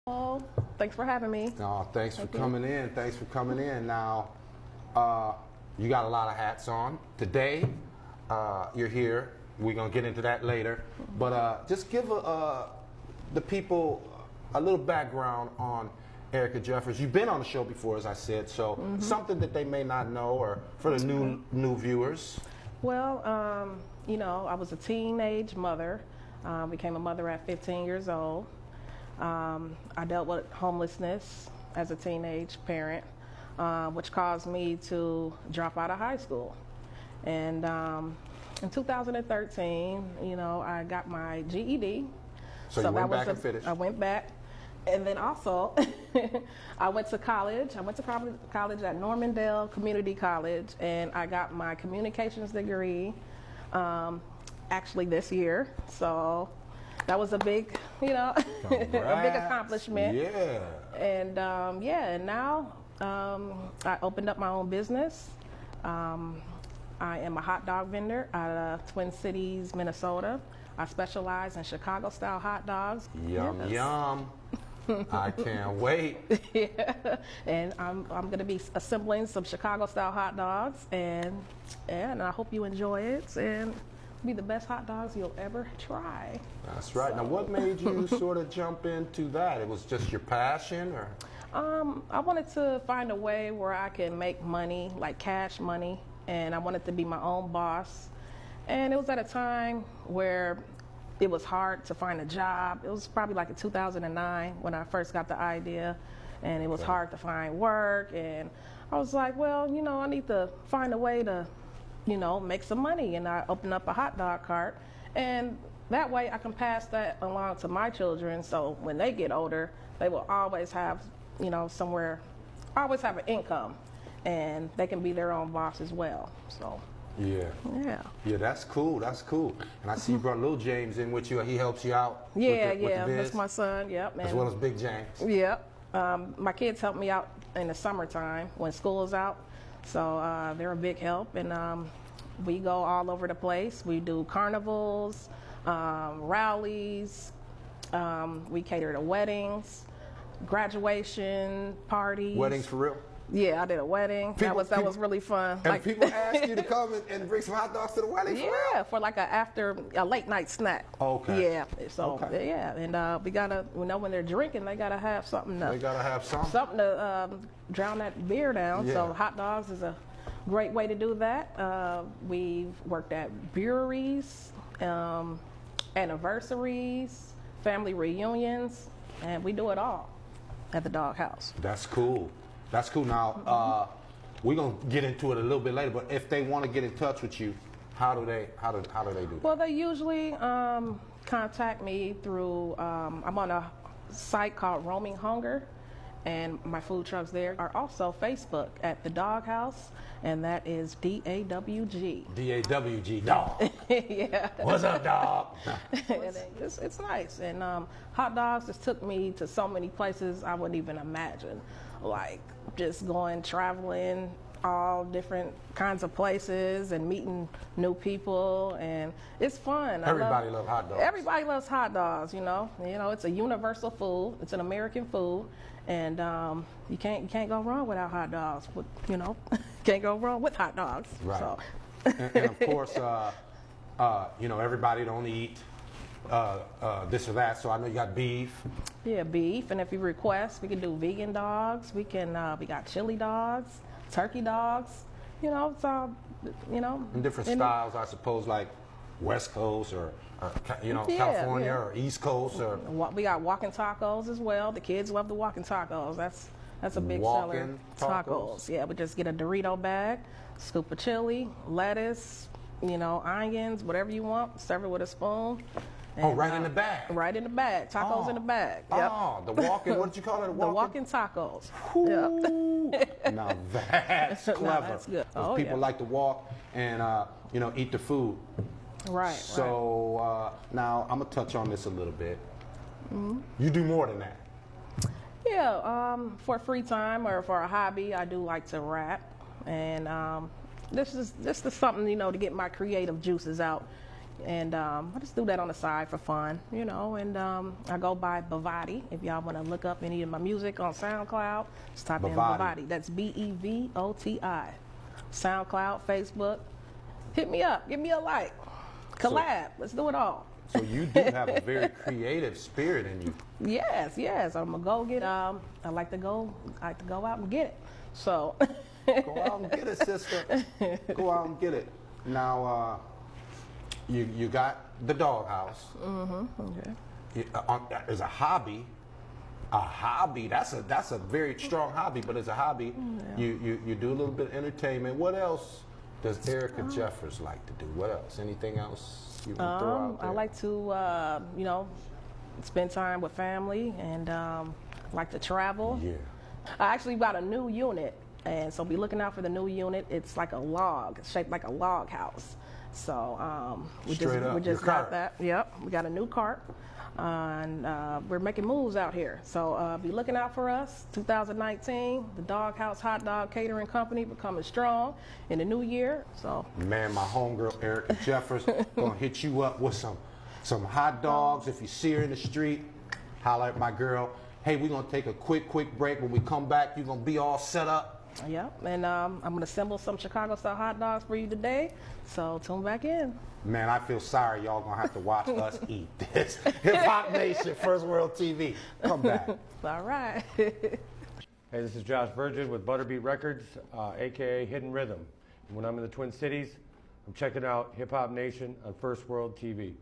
Oh, thanks for having me. No, thanks for coming in. Thanks for coming in. Now, you got a lot of hats on. Today, you're here. We're going to get into that later. But just give the people a little background on Erica Jeffers. You've been on the show before, as I said, so something that they may not know, or for the new viewers. Well, I was a teenage mother. Became a mother at 15 years old. I dealt with homelessness as a teenage parent, which caused me to drop out of high school. And in 2013, I got my GED. So you went back and finished? I went back. And then also, I went to college. I went to college at Normandale Community College, and I got my communications degree actually this year. So that was a big, a big accomplishment. Yeah. And and now I opened up my own business. I am a hot dog vendor out of Twin Cities, Minnesota. I specialize in Chicago-style hot dogs. Yum, yum. I can't wait. Yeah, and I'm going to be assembling some Chicago-style hot dogs, and I hope you enjoy it, and be the best hot dogs you'll ever try. That's right. Now, what made you sort of jump into that? It was just your passion, or? I wanted to find a way where I can make money, like cash money, and I wanted to be my own boss. And it was at a time where it was hard to find a job. It was probably like in 2009 when I first got the idea, and it was hard to find work. And I was like, well, I need to find a way to, make some money. And I opened up a hot dog cart, and that way I can pass that along to my children. So when they get older, they will always have, always have an income, and they can be their own boss as well. So. Yeah. That's cool. That's cool. And I see you brought little James in with you. He helps you out. Yeah, with the biz. That's my son. Yep. As well as Big James. Yep. My kids help me out in the summertime when school is out, so they're a big help. And we go all over the place. We do carnivals, rallies. We cater to weddings, graduation parties. Weddings for real? Yeah, I did a wedding. That was really fun. And people ask you to come and bring some hot dogs to the wedding? Yeah, for like a late night snack. Okay. Yeah. So yeah, and we gotta, when they're drinking, they gotta have something. They gotta have something to drown that beer down. Yeah. So hot dogs is a great way to do that. We've worked at breweries, anniversaries, family reunions, and we do it all at the Dog House. That's cool. That's cool. Now, we're going to get into it a little bit later, but if they want to get in touch with you, how do they do that? Well, they usually contact me through, I'm on a site called Roaming Hunger, and my food trucks there are also Facebook at the Dog House, and that is DAWG. DAWG, dog. Yeah. What's up, dog? It's nice. And hot dogs just took me to so many places I wouldn't even imagine. Like just traveling all different kinds of places and meeting new people, and it's fun. Everybody loves hot dogs. Everybody loves hot dogs, it's a universal food. It's an American food, and you can't go wrong without hot dogs. But can't go wrong with hot dogs. Right. So. and of course, everybody don't eat this or that. So I know you got beef. Yeah, beef, and if you request, we can do vegan dogs. We got chili dogs, turkey dogs. It's all, In different styles, I suppose, like West Coast or California or East Coast or. We got walking tacos as well. The kids love the walking tacos. That's a big seller. Tacos. Yeah, we just get a Dorito bag, scoop of chili, lettuce, onions, whatever you want. Serve it with a spoon. And, right in the bag? Right in the bag. Tacos in the bag. Yep. Oh, the walking, what did you call it? The walking tacos. Yep. Now that's clever. No, that's good. People like to walk and, eat the food. Right. So now I'm going to touch on this a little bit. Mm-hmm. You do more than that. Yeah. For free time or for a hobby, I do like to rap. And this is something, to get my creative juices out. And I just do that on the side for fun, you know. And I go by Bavati. If y'all want to look up any of my music on SoundCloud, just type in Bavati. That's Bevoti. SoundCloud, Facebook. Hit me up. Give me a like. Collab. Let's do it all. So you do have a very creative spirit in you. Yes, yes. I'm gonna go get. I like to go out and get it. So. Go out and get it, sister. Go out and get it. Now, you got the doghouse. Okay. As a hobby. That's a very strong hobby, but as a hobby, Yeah. you do a little bit of entertainment. What else does Erica Jeffers like to do? What else? Anything else you want to throw out there? I like to, you know, spend time with family and like to travel. Yeah. I actually got a new unit, and so be looking out for the new unit. It's like a log, it's shaped like a log house. So we just got that. Yep, we got a new cart. And we're making moves out here. So be looking out for us. 2019, the Doghouse Hot Dog Catering Company becoming strong in the new year. So man, my homegirl Erica Jeffers gonna hit you up with some hot dogs. If you see her in the street, holler at my girl. Hey, we're gonna take a quick break. When we come back, you're gonna be all set up. Yep, and I'm gonna assemble some Chicago style hot dogs for you today. So tune back in. Man, I feel sorry y'all gonna have to watch us eat this. Hip Hop Nation, First World TV. Come back. All right. Hey, this is Josh Virgin with Butterbeat Records, aka Hidden Rhythm. And when I'm in the Twin Cities, I'm checking out Hip Hop Nation on First World TV.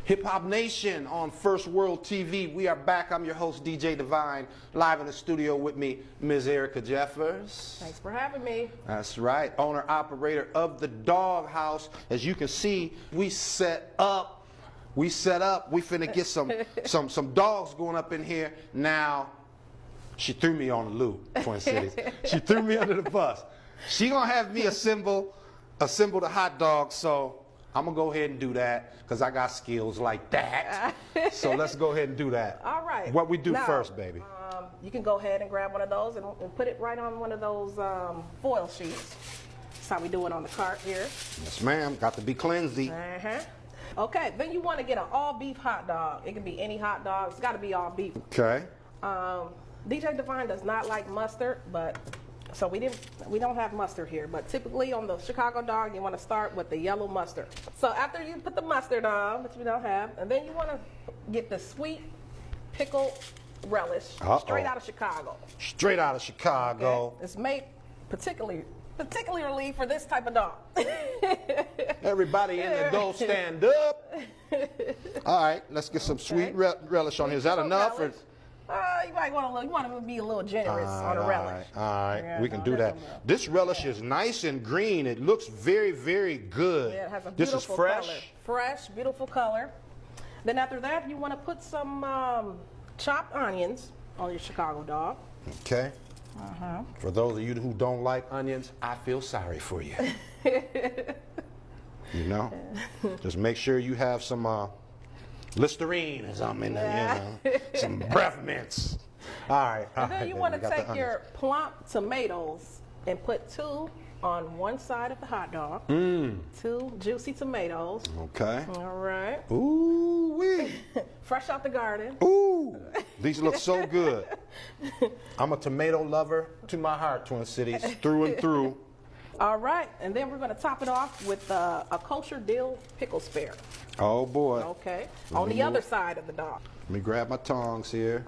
Hip Hop Nation on First World TV. We are back. I'm your host, DJ Divine, live in the studio with me, Ms. Erica Jeffers. Thanks for having me. That's right. Owner, operator of the Doghouse. As you can see, we set up. We finna get some dogs going up in here. Now, she threw me on the loop, Twin Cities. She threw me under the bus. She gonna have me assemble the hot dogs, so I'm gonna go ahead and do that because I got skills like that. So let's go ahead and do that. All right. What we do now, first, baby? You can go ahead and grab one of those and put it right on one of those foil sheets. That's how we do it on the cart here. Yes, ma'am. Got to be cleansy. Okay, then you want to get an all beef hot dog. It can be any hot dog. It's got to be all beef. Okay. DJ Divine does not like mustard, but so we don't have mustard here. But typically on the Chicago dog, you want to start with the yellow mustard. So after you put the mustard on, which we don't have, and then you want to get the sweet pickle relish straight out of Chicago. Straight out of Chicago. Okay? It's made particularly for this type of dog. Everybody in the dough, stand up. All right, let's get some sweet relish on here. Is that enough? Or? You might want to be a little generous on the relish. All right, Yeah, we can do that. This relish is nice and green. It looks very, very good. Yeah, it has a this beautiful is fresh. color. Fresh, beautiful color. Then after that, you want to put some chopped onions on your Chicago dog. Okay. For those of you who don't like onions, I feel sorry for you. You know, just make sure you have some Listerine or something in there, you know, some breath mints. All right. And then you want to take your plump tomatoes and put 2 on one side of the hot dog. 2 juicy tomatoes. Okay. All right. Ooh wee. Fresh out the garden. Ooh, these look so good. I'm a tomato lover to my heart, Twin Cities, through and through. All right, and then we're going to top it off with a kosher dill pickle spare. Oh boy. Okay, on the other side of the dog. Let me grab my tongs here.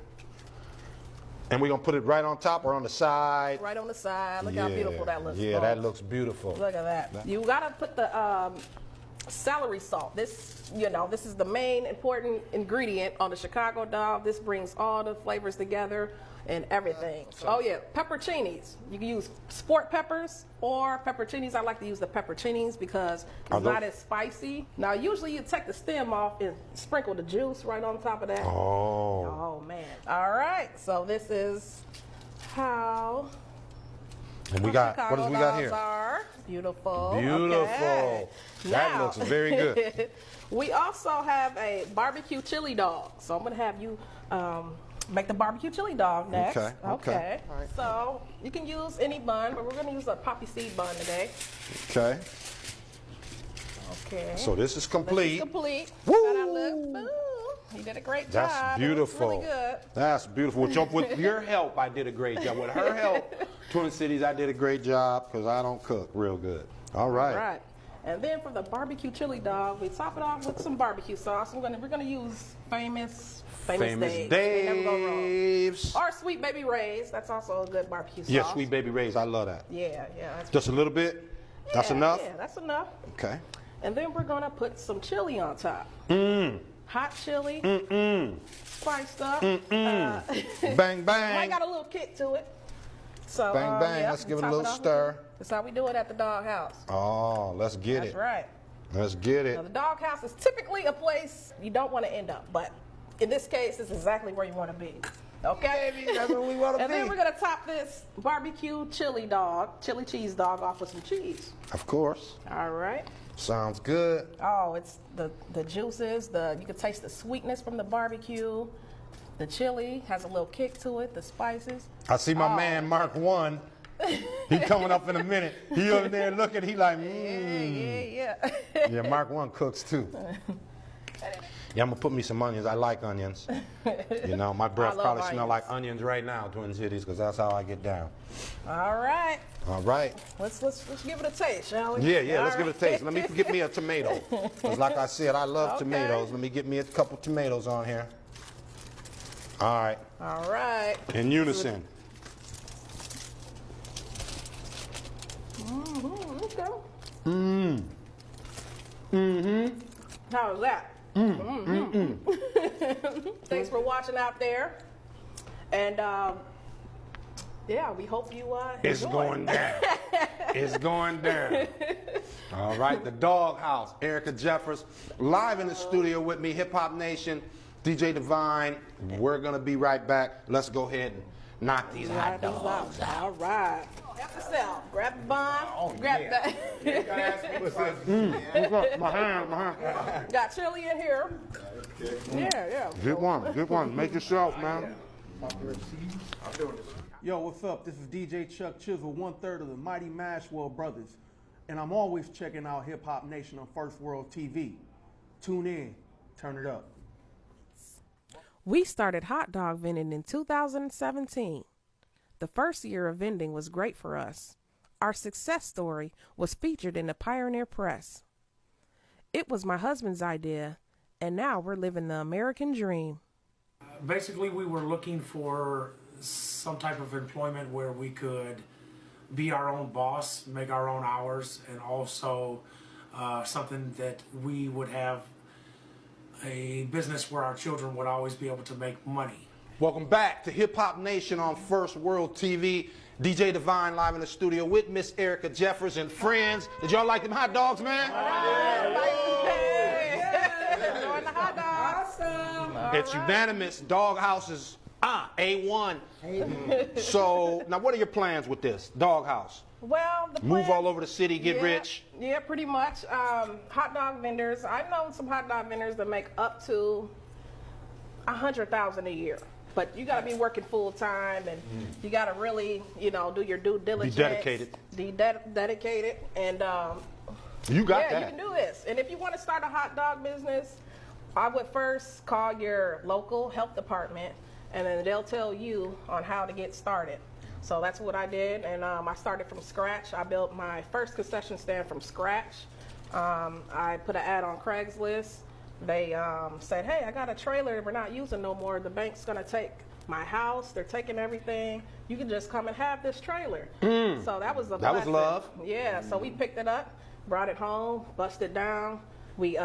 And we're going to put it right on top or on the side? Right on the side. Look how beautiful that looks. Yeah, that looks beautiful. Look at that. You got to put the celery salt. This is the main important ingredient on the Chicago dog. This brings all the flavors together and everything. Oh yeah, pepperoncinis. You can use sport peppers or pepperoncinis. I like to use the pepperoncinis because it's not as spicy. Now usually you take the stem off and sprinkle the juice right on top of that. Oh man. All right, so this is how and we got, what do we got here? Are. Beautiful. Beautiful. Okay. That Now, looks very good. We also have a barbecue chili dog. So I'm going to have you make the barbecue chili dog next. Okay. All right. So you can use any bun, but we're going to use a poppy seed bun today. Okay. So this Okay. is This is complete. complete. Woo! How that looks? Boom. You did a great job. That's It looks beautiful. really good. That's beautiful. With your help, I did a great job. With her help, Twin Cities, I did a great job because I don't cook real good. All right. Right. And then for the barbecue chili dog, we top it off with some barbecue sauce. We're gonna use famous Dave's. They never go wrong. Dave's. Or Sweet Baby Ray's. That's also a good barbecue sauce. Yeah, Sweet Baby Ray's. I love that. Yeah, yeah. That's Just a little bit? That's enough? Yeah, that's enough. Okay. And then we're gonna put some chili on top. Hot chili. Spiced up. Bang, Might bang. got a little kick to it. So Bang, bang. yeah, Let's give it a top little off with stir. That's how we do it at the dog house. Oh, let's get That's it. right. Let's get it. Now, the dog house is typically a place you don't want to end up, but in this case, it's exactly where you want to be. Okay? Baby, that's where we want to And be. then we're going to top this barbecue chili cheese dog off with some cheese. Of course. All right. Sounds good. Oh, it's the juices, you can taste the sweetness from the barbecue. The chili has a little kick to it, the spices. I see my man Mark 1. He coming up in a minute. He over there looking. He like, Yeah. Yeah, Mark 1 cooks too. Yeah, I'm gonna put me some onions. I like onions. You know, my breath I love probably smell onions. like onions right now, Twin Cities, because that's how I get down. All right. All right. Let's give it a taste, shall we? Yeah, All let's give it a taste. Let me get me a tomato. Because like I said, I love Okay. tomatoes. Let me get me a couple tomatoes on here. All right. All right. In unison. Okay. Mm-hmm. How was that? Thanks for watching out there. And yeah, we hope you It's enjoy. going down. It's going down. All right, the Dog House. Erica Jeffers, live in the studio with me, Hip Hop Nation, DJ Divine. We're gonna be right back. Let's go ahead and knock these hot dogs out. All right. Help yourself. Grab the bun. Grab that. My hand. Got chili in here. Yeah. Get one. Make yourself, man. Yo, what's up? This is DJ Chuck Chisel, 1/3 of the Mighty Mashwell Brothers, and I'm always checking out Hip Hop Nation on First World TV. Tune in, turn it up. We started hot dog vending in 2017. The first year of vending was great for us. Our success story was featured in the Pioneer Press. It was my husband's idea, and now we're living the American dream. Basically, we were looking for some type of employment where we could be our own boss, make our own hours, and also something that we would have a business where our children would always be able to make money. Welcome back to Hip Hop Nation on First World TV. DJ Divine live in the studio with Miss Erica Jeffers and friends. Did y'all like them hot dogs, man? Enjoying the hot dogs. Awesome. It's unanimous. Dog House is A1. So now what are your plans with this Dog House? Well, the Move plan- all over the city, get rich? Yeah, pretty much. Hot dog vendors. I've known some hot dog vendors that make up to $100,000 a year. But you got to be working full time, and you got to really, do your due diligence. dedicated. Be dedicated, and You got yeah, that. you can do this. And if you want to start a hot dog business, I would first call your local health department, and then they'll tell you on how to get started. So that's what I did, and I started from scratch. I built my first concession stand from scratch. I put an ad on Craigslist. They said, hey, I got a trailer we're not using no more. The bank's gonna take my house. They're taking everything. You can just come and have this trailer. So that was a That was blessing. love. Yeah, so we picked it up, brought it home, busted it down. We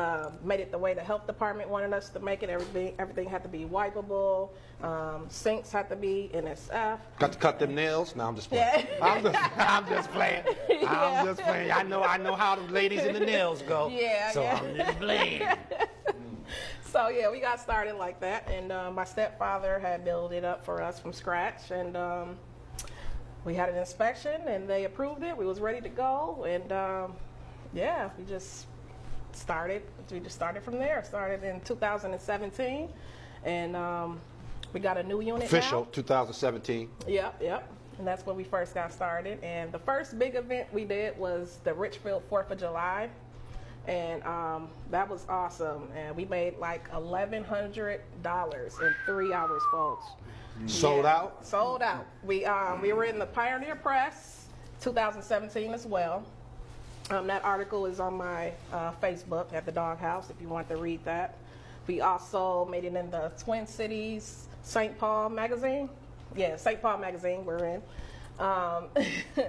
made it the way the health department wanted us to make it. Everything had to be wipeable. Sinks had to be NSF. Got to cut them nails? No, I'm just playing. Yeah. I'm just playing. I'm just playing. I know how the ladies in the nails go. Yeah, So yeah. I'm just playing. So yeah, we got started like that, and my stepfather had built it up for us from scratch, and we had an inspection, and they approved it. We was ready to go, and yeah, we just started. We just started from there. Started in 2017, and we got a new unit Official, now. 2017. Yep. And that's when we first got started. And the first big event we did was the Richfield 4th of July. and that was awesome. And we made like $1,100 in 3 hours, folks. Sold out? Sold out. We were in the Pioneer Press 2017 as well. That article is on my Facebook at the Doghouse if you want to read that. We also made it in the Twin Cities St. Paul magazine. Yeah, St. Paul magazine we're in.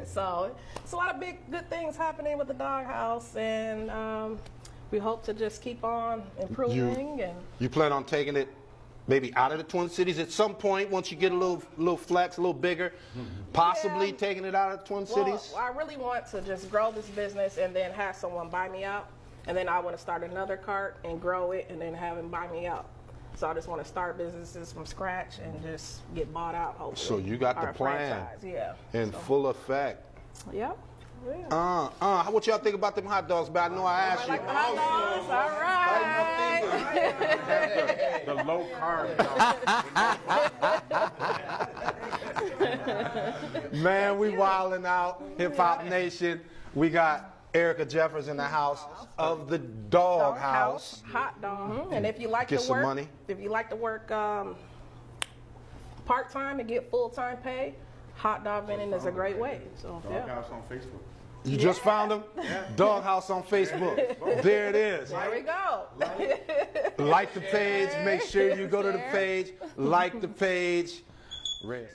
So it's a lot of good things happening with the Doghouse, and we hope to just keep on improving. You plan on taking it maybe out of the Twin Cities at some point once you get a little flex, a little bigger, possibly taking it out of the Twin Cities? Well, I really want to just grow this business and then have someone buy me out, and then I want to start another cart and grow it and then have them buy me out. So I just want to start businesses from scratch and just get bought out, hopefully. So you got the plan in full effect. Yep. Yeah. What y'all think about them hot dogs? But I know I asked you. Like the hot dogs, all right. The low carb. Man, we wilding out. Hip Hop Nation. We got Erica Jeffers in the house of the Doghouse. Hot dog. And if you like Get to some work, money. if you like to work part-time and get full-time pay, hot dog vending is a great way. So Doghouse on Facebook. You just found them? Yeah. Doghouse on Facebook. There it is. There we go. Like the page. Make sure you go to the page. Like the page.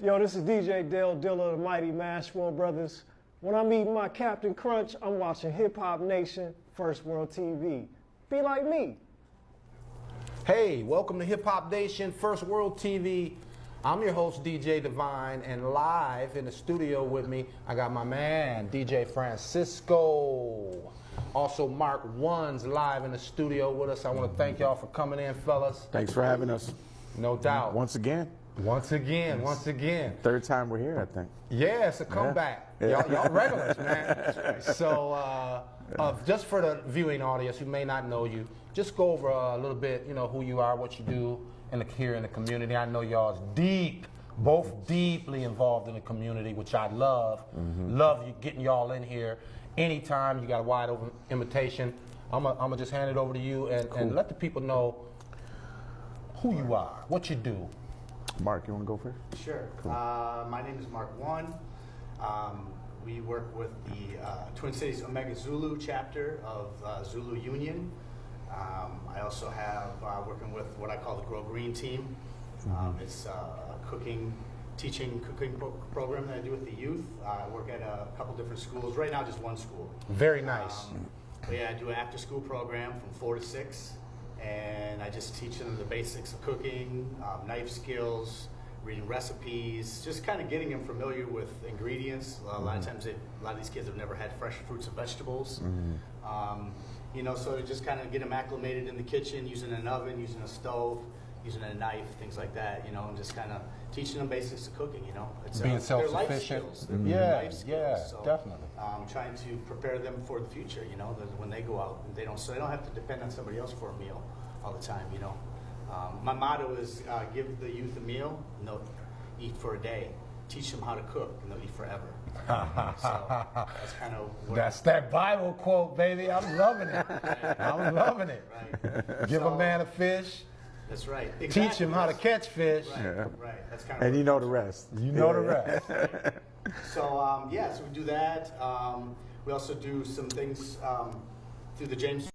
Yo, this is DJ Dale Dilla of the Mighty Mashwell Brothers. When I'm eating my Captain Crunch, I'm watching Hip Hop Nation, First World TV. Be like me. Hey, welcome to Hip Hop Nation, First World TV. I'm your host, DJ Divine, and live in the studio with me, I got my man, DJ Francisco. Also, Mark One's live in the studio with us. I want to thank y'all for coming in, fellas. Thanks for having us. No doubt. Once again. Once again. Third time we're here, I think. Yeah, it's a comeback. Yeah. Y'all regulars, man. So, just for the viewing audience who may not know you, just go over a little bit, who you are, what you do here in the community. I know y'all is both deeply involved in the community, which I love. Love you getting y'all in here. Anytime you got a wide open invitation, I'm gonna just hand it over to you and let the people know who you are, what you do. Mark, you want to go first? Sure. Cool. My name is Mark One. We work with the Twin Cities Omega Zulu chapter of Zulu Union. I also have working with what I call the Grow Green team. It's a teaching cooking program that I do with the youth. I work at a couple different schools. Right now, just one school. Very nice. But yeah, I do an after-school program from 4 to 6, and I just teach them the basics of cooking, knife skills, reading recipes, just kind of getting them familiar with ingredients. A lot of times, a lot of these kids have never had fresh fruits and vegetables. So just kind of get them acclimated in the kitchen, using an oven, using a stove, using a knife, things like that, and just kind of teaching them basics of cooking, It's being they're life self-sufficient. skills. They're life skills. Yeah, So, definitely. trying to prepare them for the future, that when they go out, they don't have to depend on somebody else for a meal all the time, My motto is give the youth a meal, and they'll eat for a day. Teach them how to cook, and they'll eat forever. So that's kind of what That's that Bible quote, baby. I'm loving it. I'm loving it. Right. Give a man a fish. That's right. Teach him how to catch fish. Right. Yeah. Right. That's kind of. And you know the rest. You know the rest. So so we do that. We also do some things through the James